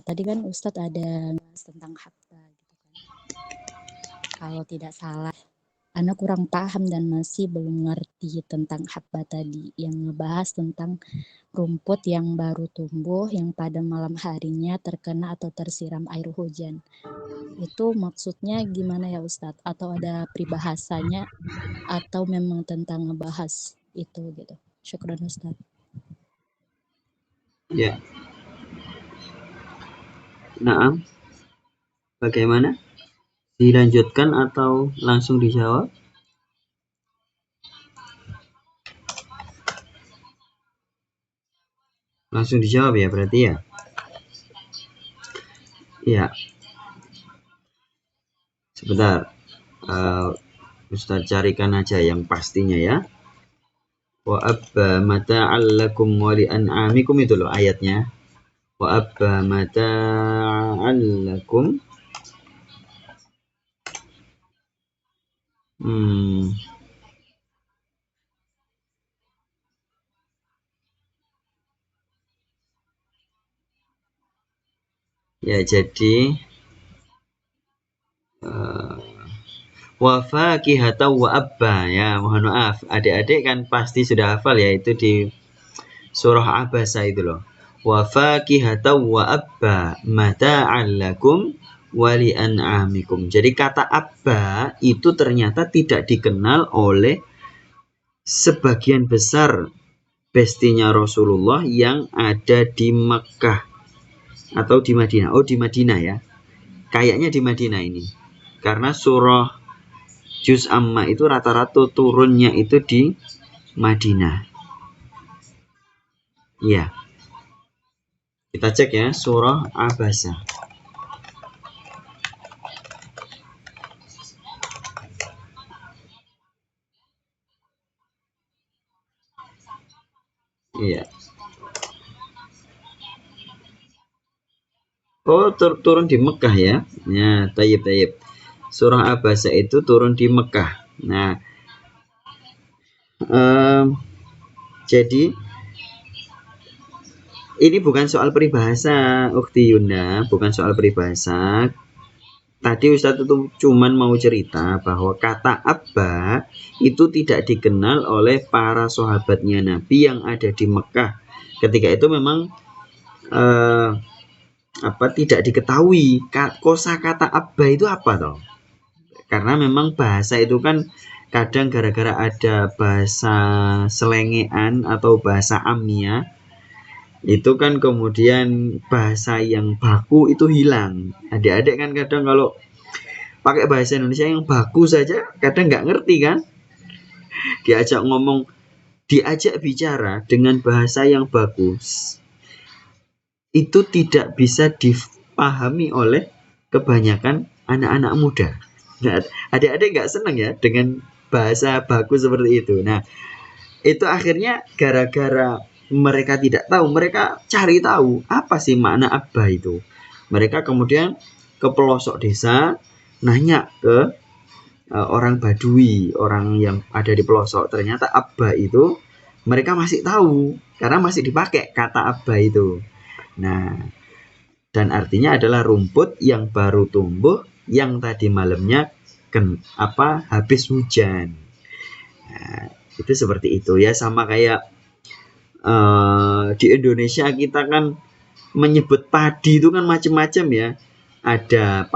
tadi kan Ustadz ada tentang hatta gitu kan. Kalau tidak salah, Ana kurang paham dan masih belum ngerti tentang hatta tadi yang ngebahas tentang rumput yang baru tumbuh yang pada malam harinya terkena atau tersiram air hujan. Itu maksudnya gimana ya Ustadz? Atau ada peribahasanya atau memang tentang ngebahas itu gitu. Syukran Ustadz. Ya, naam. Bagaimana? Dilanjutkan atau langsung dijawab? Langsung dijawab ya berarti ya. Ya, sebentar. Ustaz carikan aja yang pastinya ya. Wa abba mata'al lakum wa li an'amikum itu loh ayatnya. Wa abba mata'al lakum. Ya jadi wa fakihata wa abba ya, mohon maaf adik-adik kan pasti sudah hafal ya, itu di surah Abasa itu loh. Wa fakihata wa abba mata'al lakum wa li an'amikum. Jadi kata abba itu ternyata tidak dikenal oleh sebagian besar bestinya Rasulullah yang ada di Mekah atau di Madinah. Oh, di Madinah ya. Kayaknya di Madinah ini. Karena surah Juz Amma itu rata-rata turunnya itu di Madinah. Iya. Kita cek ya, surah Abasa. Iya. Oh, turun di Mekah ya. Ya, tayyib. Surah Abasa itu turun di Mekah. Nah, jadi ini bukan soal peribahasa, Ukti Yunda, bukan soal peribahasa. Tadi Ustadz itu cuman mau cerita bahwa kata abba itu tidak dikenal oleh para sahabatnya Nabi yang ada di Mekah. Ketika itu memang tidak diketahui kosakata abba itu apa toh. Karena memang bahasa itu kan kadang gara-gara ada bahasa selengean atau bahasa amnya, itu kan kemudian bahasa yang baku itu hilang. Adik-adik kan kadang kalau pakai bahasa Indonesia yang baku saja kadang nggak ngerti kan. Diajak bicara dengan bahasa yang bagus, itu tidak bisa dipahami oleh kebanyakan anak-anak muda. Nah, adik-adik nggak senang ya dengan bahasa baku seperti itu. Nah, itu akhirnya gara-gara mereka tidak tahu, mereka cari tahu apa sih makna abba itu. Mereka kemudian ke pelosok desa, nanya ke orang Badui, orang yang ada di pelosok. Ternyata abba itu mereka masih tahu, karena masih dipakai kata abba itu. Nah, dan artinya adalah rumput yang baru tumbuh, yang tadi malamnya habis hujan. Nah, itu seperti itu ya, sama kayak di Indonesia kita kan menyebut padi itu kan macam-macam ya. Ada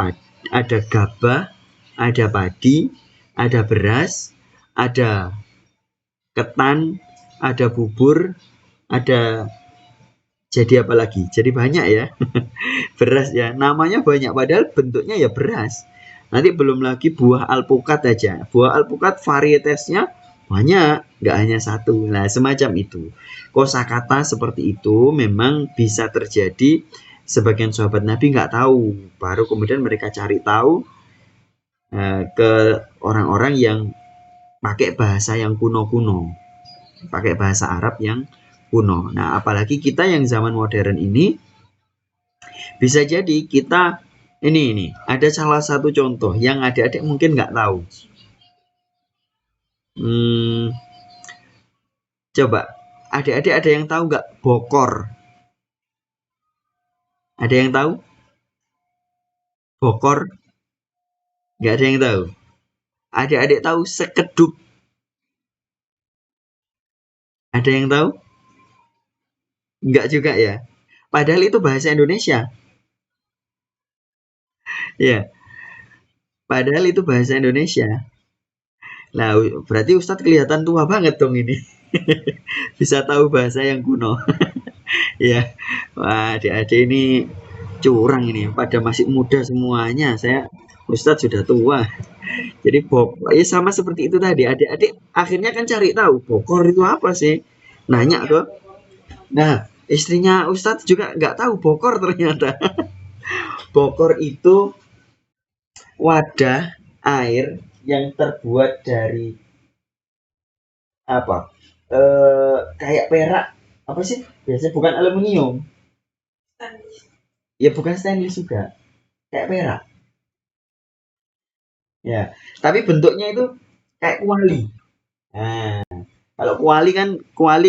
gabah, ada padi, ada beras, ada ketan, ada bubur, ada jadi apa lagi? Jadi banyak ya. Beras ya, namanya banyak padahal bentuknya ya beras. Nanti belum lagi buah alpukat aja. Buah alpukat varietasnya banyak, nggak hanya satu. Nah, semacam itu. Kosakata seperti itu memang bisa terjadi. Sebagian sahabat Nabi nggak tahu, baru kemudian mereka cari tahu ke orang-orang yang pakai bahasa yang kuno-kuno, pakai bahasa Arab yang kuno. Nah, apalagi kita yang zaman modern ini, bisa jadi kita ini ada salah satu contoh yang adik-adik mungkin nggak tahu. Coba adik-adik ada yang tahu nggak bokor? Ada yang tahu? Bokor? Nggak ada yang tahu. Adik-adik tahu sekedup? Ada yang tahu? Nggak juga ya. Padahal itu bahasa Indonesia. Ya, padahal itu bahasa Indonesia. Nah, berarti Ustadz kelihatan tua banget dong ini. Bisa tahu bahasa yang kuno. Ya, wah adik-adik ini curang ini. Pada masih muda semuanya. Ustadz sudah tua. Jadi ya sama seperti itu tadi. Adik-adik akhirnya kan cari tahu bokor itu apa sih. Nanya ke. Nah, istrinya Ustadz juga nggak tahu bokor ternyata. Bokor itu wadah air yang terbuat dari apa? Kayak perak apa sih? Biasanya bukan aluminium. Ya bukan stainless juga. Kayak perak. Ya, tapi bentuknya itu kayak kuali. Nah, kalau kuali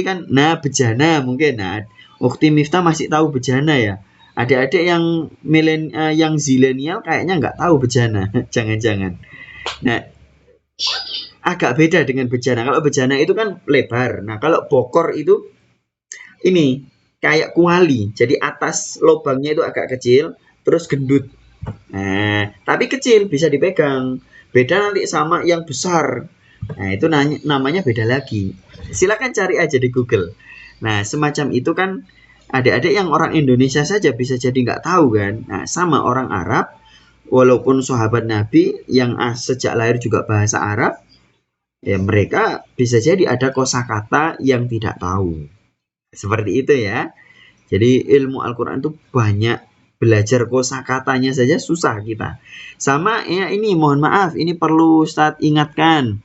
kan nah bejana mungkin. Nah, Ukti Miftah masih tahu bejana ya. Adik-adik yang zilenial kayaknya nggak tahu bejana. Jangan-jangan. Nah, agak beda dengan bejana. Kalau bejana itu kan lebar. Nah, kalau bokor itu ini kayak kuali. Jadi atas lubangnya itu agak kecil, terus gendut. Nah, tapi kecil bisa dipegang. Beda nanti sama yang besar. Nah, itu namanya beda lagi. Silakan cari aja di Google. Nah, semacam itu kan adik-adik yang orang Indonesia saja bisa jadi nggak tahu kan. Nah, sama orang Arab, walaupun sahabat Nabi yang sejak lahir juga bahasa Arab, ya mereka bisa jadi ada kosakata yang tidak tahu. Seperti itu ya. Jadi ilmu Al-Quran itu banyak, belajar kosakatanya saja susah kita. Sama ya ini mohon maaf, ini perlu Ustadz ingatkan.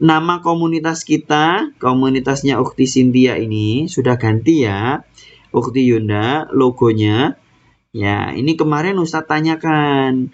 Nama komunitas kita, komunitasnya Ukti Cynthia ini sudah ganti ya. Ukti Yunda, logonya. Ya, ini kemarin Ustadz tanyakan.